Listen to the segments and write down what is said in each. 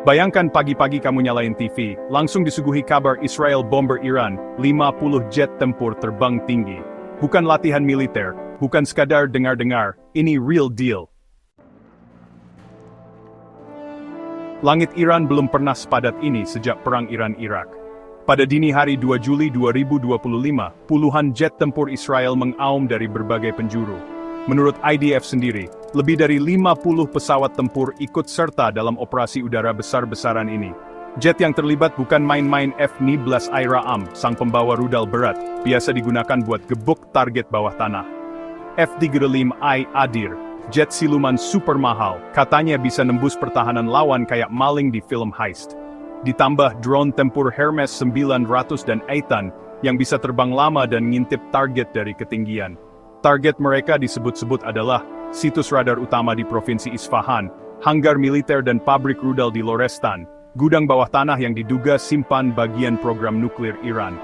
Bayangkan pagi-pagi kamu nyalain TV, langsung disuguhi kabar Israel bomber Iran, 50 jet tempur terbang tinggi. Bukan latihan militer, bukan sekadar dengar-dengar, ini real deal. Langit Iran belum pernah sepadat ini sejak Perang Iran-Irak. Pada dini hari 2 Juli 2025, puluhan jet tempur Israel mengaum dari berbagai penjuru. Menurut IDF sendiri, lebih dari 50 pesawat tempur ikut serta dalam operasi udara besar-besaran ini. Jet yang terlibat bukan main-main F-16 Airaam, sang pembawa rudal berat, biasa digunakan buat gebuk target bawah tanah. F-35I Adir, jet siluman super mahal, katanya bisa nembus pertahanan lawan kayak maling di film heist. Ditambah drone tempur Hermes 900 dan Eitan, yang bisa terbang lama dan ngintip target dari ketinggian. Target mereka disebut-sebut adalah situs radar utama di Provinsi Isfahan, hanggar militer dan pabrik rudal di Lorestan, gudang bawah tanah yang diduga simpan bagian program nuklir Iran.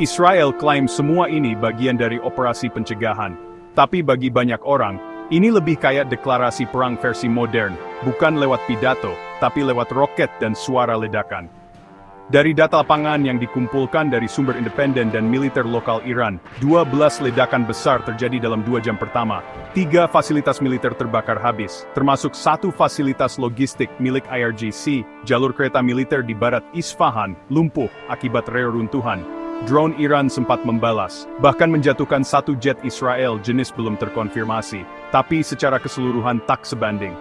Israel klaim semua ini bagian dari operasi pencegahan. Tapi bagi banyak orang, ini lebih kayak deklarasi perang versi modern, bukan lewat pidato, tapi lewat roket dan suara ledakan. Dari data lapangan yang dikumpulkan dari sumber independen dan militer lokal Iran, 12 ledakan besar terjadi dalam 2 jam pertama. 3 fasilitas militer terbakar habis, termasuk 1 fasilitas logistik milik IRGC, jalur kereta militer di barat Isfahan, lumpuh akibat reruntuhan. Drone Iran sempat membalas, bahkan menjatuhkan 1 jet Israel jenis belum terkonfirmasi, tapi secara keseluruhan tak sebanding.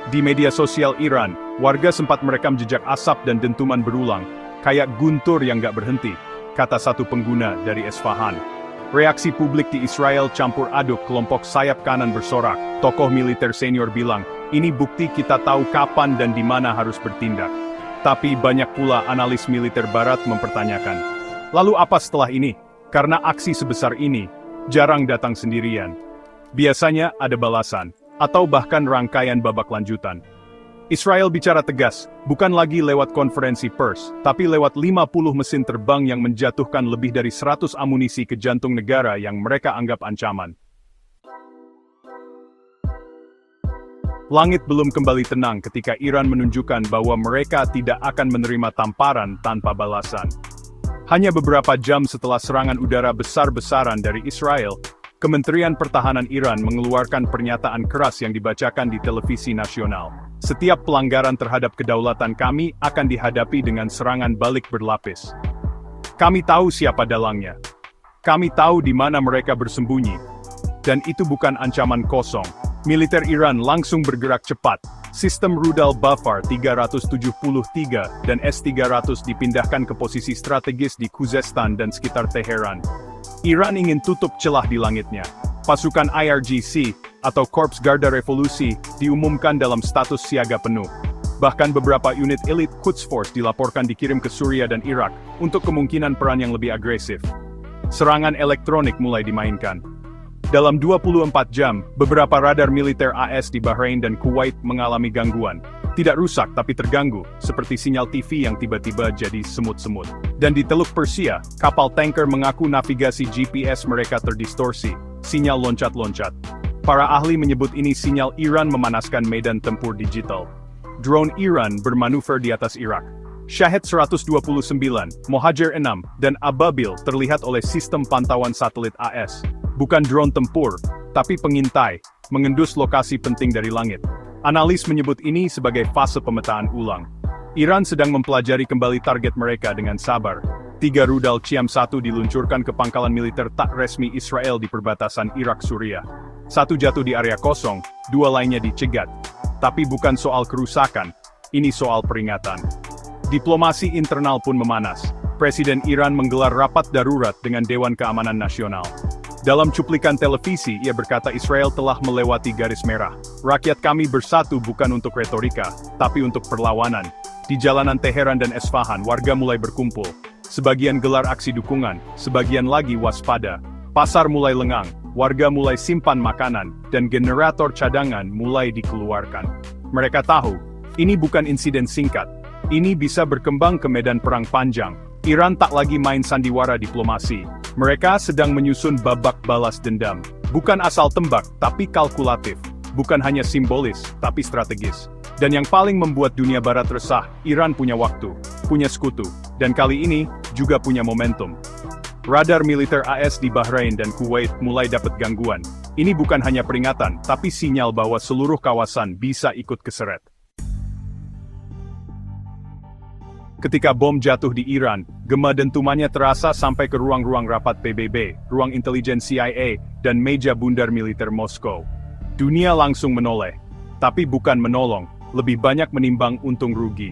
Di media sosial Iran, warga sempat merekam jejak asap dan dentuman berulang, kayak guntur yang gak berhenti, kata satu pengguna dari Isfahan. Reaksi publik di Israel campur aduk, kelompok sayap kanan bersorak, tokoh militer senior bilang, ini bukti kita tahu kapan dan di mana harus bertindak. Tapi banyak pula analis militer barat mempertanyakan, lalu apa setelah ini? Karena aksi sebesar ini, jarang datang sendirian. Biasanya ada balasan, atau bahkan rangkaian babak lanjutan. Israel bicara tegas, bukan lagi lewat konferensi pers, tapi lewat 50 mesin terbang yang menjatuhkan lebih dari 100 amunisi ke jantung negara yang mereka anggap ancaman. Langit belum kembali tenang ketika Iran menunjukkan bahwa mereka tidak akan menerima tamparan tanpa balasan. Hanya beberapa jam setelah serangan udara besar-besaran dari Israel, Kementerian Pertahanan Iran mengeluarkan pernyataan keras yang dibacakan di televisi nasional. Setiap pelanggaran terhadap kedaulatan kami akan dihadapi dengan serangan balik berlapis. Kami tahu siapa dalangnya. Kami tahu di mana mereka bersembunyi. Dan itu bukan ancaman kosong. Militer Iran langsung bergerak cepat. Sistem rudal Bafar 373 dan S-300 dipindahkan ke posisi strategis di Khuzestan dan sekitar Teheran. Iran ingin tutup celah di langitnya. Pasukan IRGC, atau Korps Garda Revolusi, diumumkan dalam status siaga penuh. Bahkan beberapa unit elit Quds Force dilaporkan dikirim ke Suriah dan Irak, untuk kemungkinan peran yang lebih agresif. Serangan elektronik mulai dimainkan. Dalam 24 jam, beberapa radar militer AS di Bahrain dan Kuwait mengalami gangguan. Tidak rusak tapi terganggu, seperti sinyal TV yang tiba-tiba jadi semut-semut. Dan di Teluk Persia, kapal tanker mengaku navigasi GPS mereka terdistorsi, sinyal loncat-loncat. Para ahli menyebut ini sinyal Iran memanaskan medan tempur digital. Drone Iran bermanuver di atas Irak. Shahed 129, Mohajer 6, dan Ababil terlihat oleh sistem pantauan satelit AS. Bukan drone tempur, tapi pengintai, mengendus lokasi penting dari langit. Analis menyebut ini sebagai fase pemetaan ulang. Iran sedang mempelajari kembali target mereka dengan sabar. 3 rudal Qiam-1 diluncurkan ke pangkalan militer tak resmi Israel di perbatasan Irak-Suriah. 1 jatuh di area kosong, 2 lainnya dicegat. Tapi bukan soal kerusakan, ini soal peringatan. Diplomasi internal pun memanas. Presiden Iran menggelar rapat darurat dengan Dewan Keamanan Nasional. Dalam cuplikan televisi, ia berkata Israel telah melewati garis merah. Rakyat kami bersatu bukan untuk retorika, tapi untuk perlawanan. Di jalanan Teheran dan Isfahan, warga mulai berkumpul. Sebagian gelar aksi dukungan, sebagian lagi waspada. Pasar mulai lengang, warga mulai simpan makanan, dan generator cadangan mulai dikeluarkan. Mereka tahu, ini bukan insiden singkat. Ini bisa berkembang ke medan perang panjang. Iran tak lagi main sandiwara diplomasi. Mereka sedang menyusun babak balas dendam. Bukan asal tembak, tapi kalkulatif. Bukan hanya simbolis, tapi strategis. Dan yang paling membuat dunia barat resah, Iran punya waktu, punya sekutu, dan kali ini, juga punya momentum. Radar militer AS di Bahrain dan Kuwait mulai dapat gangguan. Ini bukan hanya peringatan, tapi sinyal bahwa seluruh kawasan bisa ikut keseret. Ketika bom jatuh di Iran, gema dentumannya terasa sampai ke ruang-ruang rapat PBB, ruang intelijen CIA, dan meja bundar militer Moskow. Dunia langsung menoleh. Tapi bukan menolong. Lebih banyak menimbang untung rugi.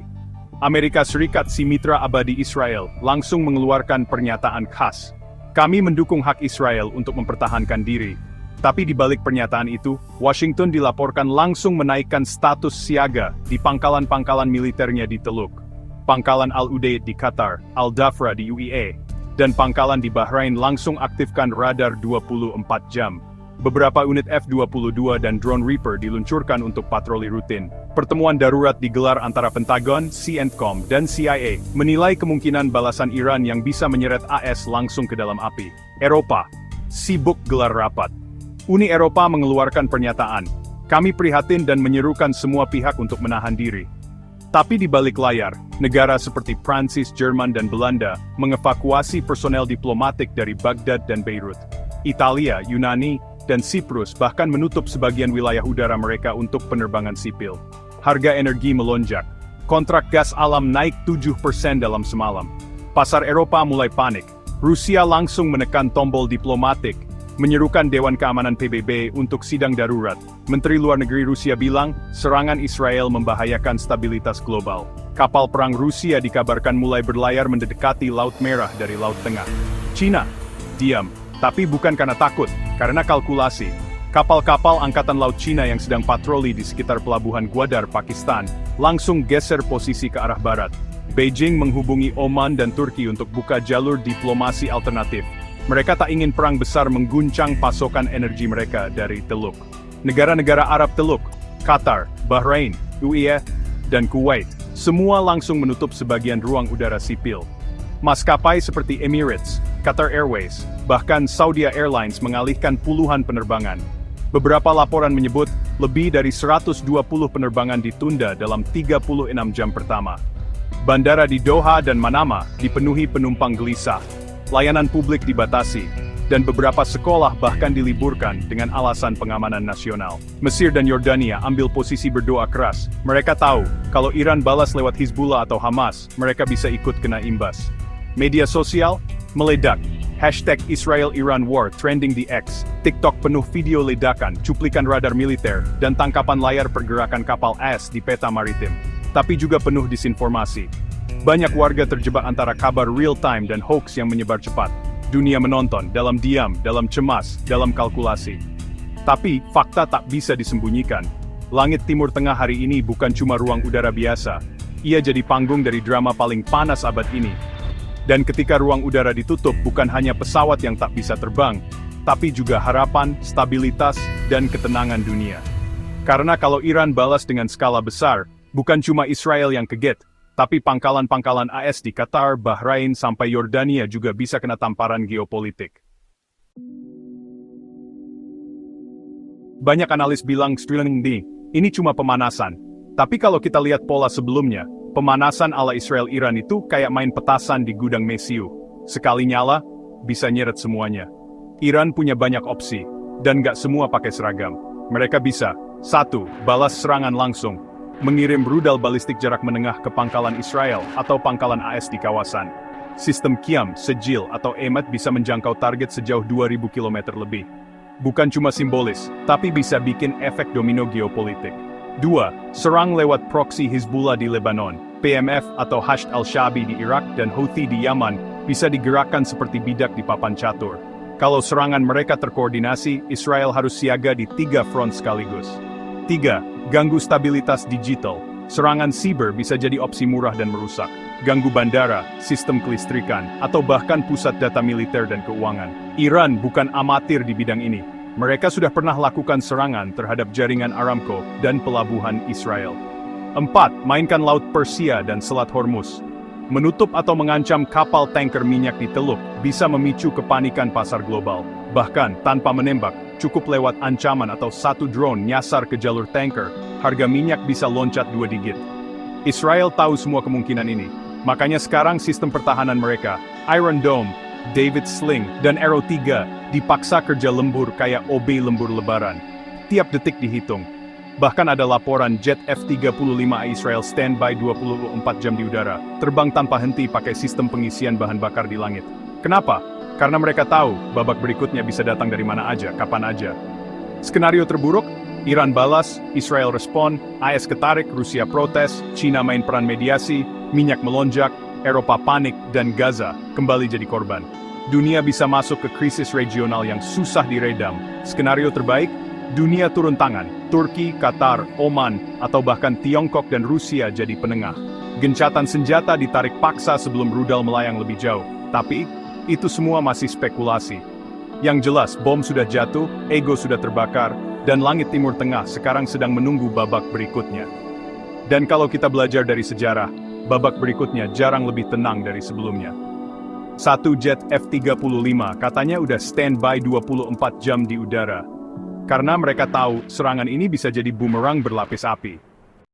Amerika Serikat, si mitra abadi Israel, langsung mengeluarkan pernyataan khas. Kami mendukung hak Israel untuk mempertahankan diri. Tapi di balik pernyataan itu, Washington dilaporkan langsung menaikkan status siaga di pangkalan-pangkalan militernya di Teluk. Pangkalan Al-Udeid di Qatar, Al-Dhafra di UAE, dan pangkalan di Bahrain langsung aktifkan radar 24 jam. Beberapa unit F-22 dan drone Reaper diluncurkan untuk patroli rutin. Pertemuan darurat digelar antara Pentagon, CENTCOM, dan CIA, menilai kemungkinan balasan Iran yang bisa menyeret AS langsung ke dalam api. Eropa sibuk gelar rapat. Uni Eropa mengeluarkan pernyataan, kami prihatin dan menyerukan semua pihak untuk menahan diri. Tapi di balik layar, negara seperti Prancis, Jerman, dan Belanda mengevakuasi personel diplomatik dari Baghdad dan Beirut. Italia, Yunani, dan Siprus bahkan menutup sebagian wilayah udara mereka untuk penerbangan sipil. Harga energi melonjak. Kontrak gas alam naik 7% dalam semalam. Pasar Eropa mulai panik. Rusia langsung menekan tombol diplomatik, menyerukan Dewan Keamanan PBB untuk sidang darurat. Menteri Luar Negeri Rusia bilang, serangan Israel membahayakan stabilitas global. Kapal perang Rusia dikabarkan mulai berlayar mendekati Laut Merah dari Laut Tengah. Cina diam, tapi bukan karena takut, karena kalkulasi. Kapal-kapal Angkatan Laut Cina yang sedang patroli di sekitar pelabuhan Gwadar, Pakistan, langsung geser posisi ke arah barat. Beijing menghubungi Oman dan Turki untuk buka jalur diplomasi alternatif. Mereka tak ingin perang besar mengguncang pasokan energi mereka dari Teluk. Negara-negara Arab Teluk, Qatar, Bahrain, UAE, dan Kuwait, semua langsung menutup sebagian ruang udara sipil. Maskapai seperti Emirates, Qatar Airways, bahkan Saudi Airlines mengalihkan puluhan penerbangan. Beberapa laporan menyebut, lebih dari 120 penerbangan ditunda dalam 36 jam pertama. Bandara di Doha dan Manama dipenuhi penumpang gelisah. Layanan publik dibatasi, dan beberapa sekolah bahkan diliburkan dengan alasan pengamanan nasional. Mesir dan Yordania ambil posisi berdoa keras. Mereka tahu, kalau Iran balas lewat Hizbullah atau Hamas, mereka bisa ikut kena imbas. Media sosial meledak. Hashtag Israel-Iran War trending di X. TikTok penuh video ledakan, cuplikan radar militer, dan tangkapan layar pergerakan kapal AS di peta maritim. Tapi juga penuh disinformasi. Banyak warga terjebak antara kabar real-time dan hoax yang menyebar cepat. Dunia menonton, dalam diam, dalam cemas, dalam kalkulasi. Tapi, fakta tak bisa disembunyikan. Langit Timur Tengah hari ini bukan cuma ruang udara biasa. Ia jadi panggung dari drama paling panas abad ini. Dan ketika ruang udara ditutup, bukan hanya pesawat yang tak bisa terbang, tapi juga harapan, stabilitas, dan ketenangan dunia. Karena kalau Iran balas dengan skala besar, bukan cuma Israel yang kaget, tapi pangkalan-pangkalan AS di Qatar, Bahrain, sampai Yordania juga bisa kena tamparan geopolitik. Banyak analis bilang ini cuma pemanasan. Tapi kalau kita lihat pola sebelumnya, pemanasan ala Israel-Iran itu kayak main petasan di gudang mesiu. Sekali nyala, bisa nyeret semuanya. Iran punya banyak opsi, dan gak semua pakai seragam. Mereka bisa, 1. Balas serangan langsung. Mengirim rudal balistik jarak menengah ke pangkalan Israel atau pangkalan AS di kawasan. Sistem Qiyam, Sejil, atau Emad bisa menjangkau target sejauh 2000 km lebih. Bukan cuma simbolis, tapi bisa bikin efek domino geopolitik. 2. Serang lewat proksi Hizbullah di Lebanon, PMF atau Hashd al-Sha'bi di Irak dan Houthi di Yaman bisa digerakkan seperti bidak di papan catur. Kalau serangan mereka terkoordinasi, Israel harus siaga di 3 front sekaligus. 3. Ganggu stabilitas digital. Serangan siber bisa jadi opsi murah dan merusak. Ganggu bandara, sistem kelistrikan, atau bahkan pusat data militer dan keuangan. Iran bukan amatir di bidang ini. Mereka sudah pernah lakukan serangan terhadap jaringan Aramco dan pelabuhan Israel. 4. Mainkan Laut Persia dan Selat Hormuz. Menutup atau mengancam kapal tanker minyak di Teluk bisa memicu kepanikan pasar global. Bahkan, tanpa menembak, cukup lewat ancaman atau satu drone nyasar ke jalur tanker, harga minyak bisa loncat 2 digit. Israel tahu semua kemungkinan ini. Makanya sekarang sistem pertahanan mereka, Iron Dome, David Sling, dan Arrow 3, dipaksa kerja lembur kayak OB lembur lebaran. Tiap detik dihitung. Bahkan ada laporan jet F-35 Israel standby 24 jam di udara, terbang tanpa henti pakai sistem pengisian bahan bakar di langit. Kenapa? Karena mereka tahu, babak berikutnya bisa datang dari mana aja, kapan aja. Skenario terburuk, Iran balas, Israel respon, AS ketarik, Rusia protes, Cina main peran mediasi, minyak melonjak, Eropa panik, dan Gaza kembali jadi korban. Dunia bisa masuk ke krisis regional yang susah diredam. Skenario terbaik, dunia turun tangan, Turki, Qatar, Oman, atau bahkan Tiongkok dan Rusia jadi penengah. Gencatan senjata ditarik paksa sebelum rudal melayang lebih jauh. Tapi, itu semua masih spekulasi. Yang jelas, bom sudah jatuh, ego sudah terbakar, dan langit Timur Tengah sekarang sedang menunggu babak berikutnya. Dan kalau kita belajar dari sejarah, babak berikutnya jarang lebih tenang dari sebelumnya. Satu jet F-35 katanya udah standby 24 jam di udara. Karena mereka tahu serangan ini bisa jadi bumerang berlapis api.